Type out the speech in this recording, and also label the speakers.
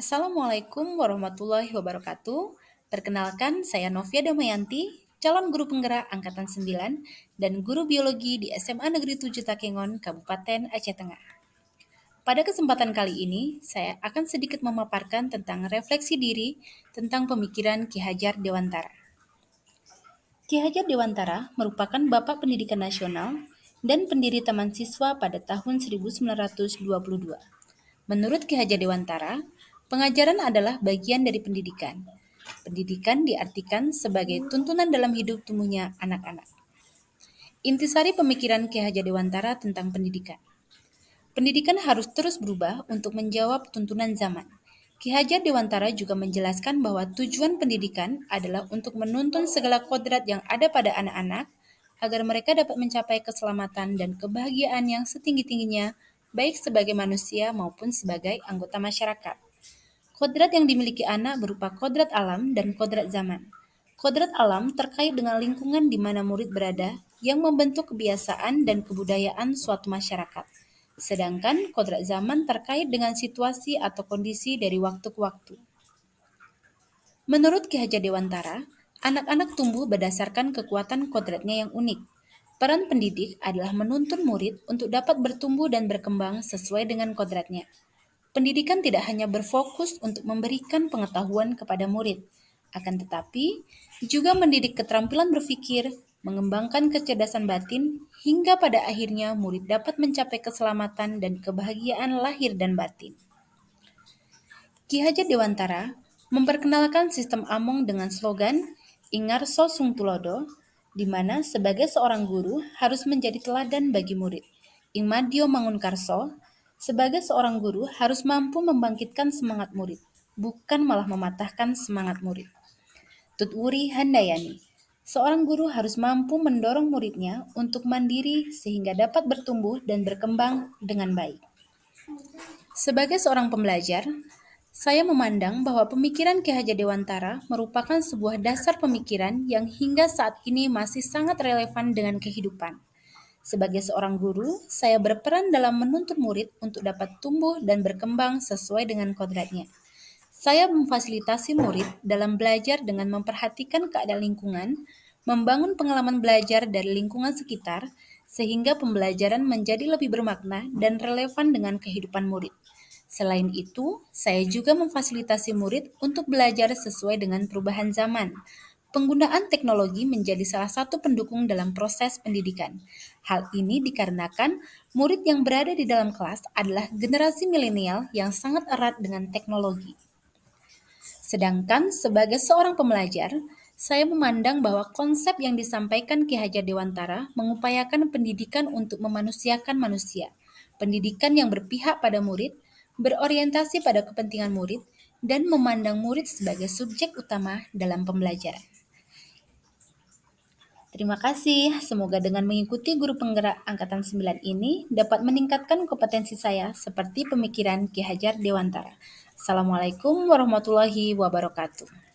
Speaker 1: Assalamualaikum warahmatullahi wabarakatuh. Perkenalkan, saya Novia Damayanti, calon guru penggerak Angkatan 9 dan guru biologi di SMA Negeri 7 Takengon, Kabupaten Aceh Tengah. Pada kesempatan kali ini, saya akan sedikit memaparkan tentang refleksi diri tentang pemikiran Ki Hajar Dewantara. Ki Hajar Dewantara merupakan Bapak Pendidikan Nasional dan pendiri Taman Siswa pada tahun 1922. Menurut Ki Hajar Dewantara, pengajaran adalah bagian dari pendidikan. Pendidikan diartikan sebagai tuntunan dalam hidup tumbuhnya anak-anak. Intisari pemikiran Ki Hajar Dewantara tentang pendidikan. Pendidikan harus terus berubah untuk menjawab tuntunan zaman. Ki Hajar Dewantara juga menjelaskan bahwa tujuan pendidikan adalah untuk menuntun segala kodrat yang ada pada anak-anak agar mereka dapat mencapai keselamatan dan kebahagiaan yang setinggi-tingginya, baik sebagai manusia maupun sebagai anggota masyarakat. Kodrat yang dimiliki anak berupa kodrat alam dan kodrat zaman. Kodrat alam terkait dengan lingkungan di mana murid berada yang membentuk kebiasaan dan kebudayaan suatu masyarakat. Sedangkan kodrat zaman terkait dengan situasi atau kondisi dari waktu ke waktu. Menurut Ki Hajar Dewantara, anak-anak tumbuh berdasarkan kekuatan kodratnya yang unik. Peran pendidik adalah menuntun murid untuk dapat bertumbuh dan berkembang sesuai dengan kodratnya. Pendidikan tidak hanya berfokus untuk memberikan pengetahuan kepada murid, akan tetapi juga mendidik keterampilan berpikir, mengembangkan kecerdasan batin, hingga pada akhirnya murid dapat mencapai keselamatan dan kebahagiaan lahir dan batin. Ki Hajar Dewantara memperkenalkan sistem Among dengan slogan Ingarso Sung Tulodo, di mana sebagai seorang guru harus menjadi teladan bagi murid. Ingmadio Mangunkarso, sebagai seorang guru harus mampu membangkitkan semangat murid, bukan malah mematahkan semangat murid. Tutwuri Handayani, seorang guru harus mampu mendorong muridnya untuk mandiri sehingga dapat bertumbuh dan berkembang dengan baik. Sebagai seorang pembelajar, saya memandang bahwa pemikiran Ki Hajar Dewantara merupakan sebuah dasar pemikiran yang hingga saat ini masih sangat relevan dengan kehidupan. Sebagai seorang guru, saya berperan dalam menuntun murid untuk dapat tumbuh dan berkembang sesuai dengan kodratnya. Saya memfasilitasi murid dalam belajar dengan memperhatikan keadaan lingkungan, membangun pengalaman belajar dari lingkungan sekitar, sehingga pembelajaran menjadi lebih bermakna dan relevan dengan kehidupan murid. Selain itu, saya juga memfasilitasi murid untuk belajar sesuai dengan perubahan zaman. Penggunaan teknologi menjadi salah satu pendukung dalam proses pendidikan. Hal ini dikarenakan murid yang berada di dalam kelas adalah generasi milenial yang sangat erat dengan teknologi. Sedangkan sebagai seorang pembelajar, saya memandang bahwa konsep yang disampaikan Ki Hajar Dewantara mengupayakan pendidikan untuk memanusiakan manusia, pendidikan yang berpihak pada murid, berorientasi pada kepentingan murid, dan memandang murid sebagai subjek utama dalam pembelajaran. Terima kasih, semoga dengan mengikuti guru penggerak Angkatan 9 ini dapat meningkatkan kompetensi saya seperti pemikiran Ki Hajar Dewantara. Assalamualaikum warahmatullahi wabarakatuh.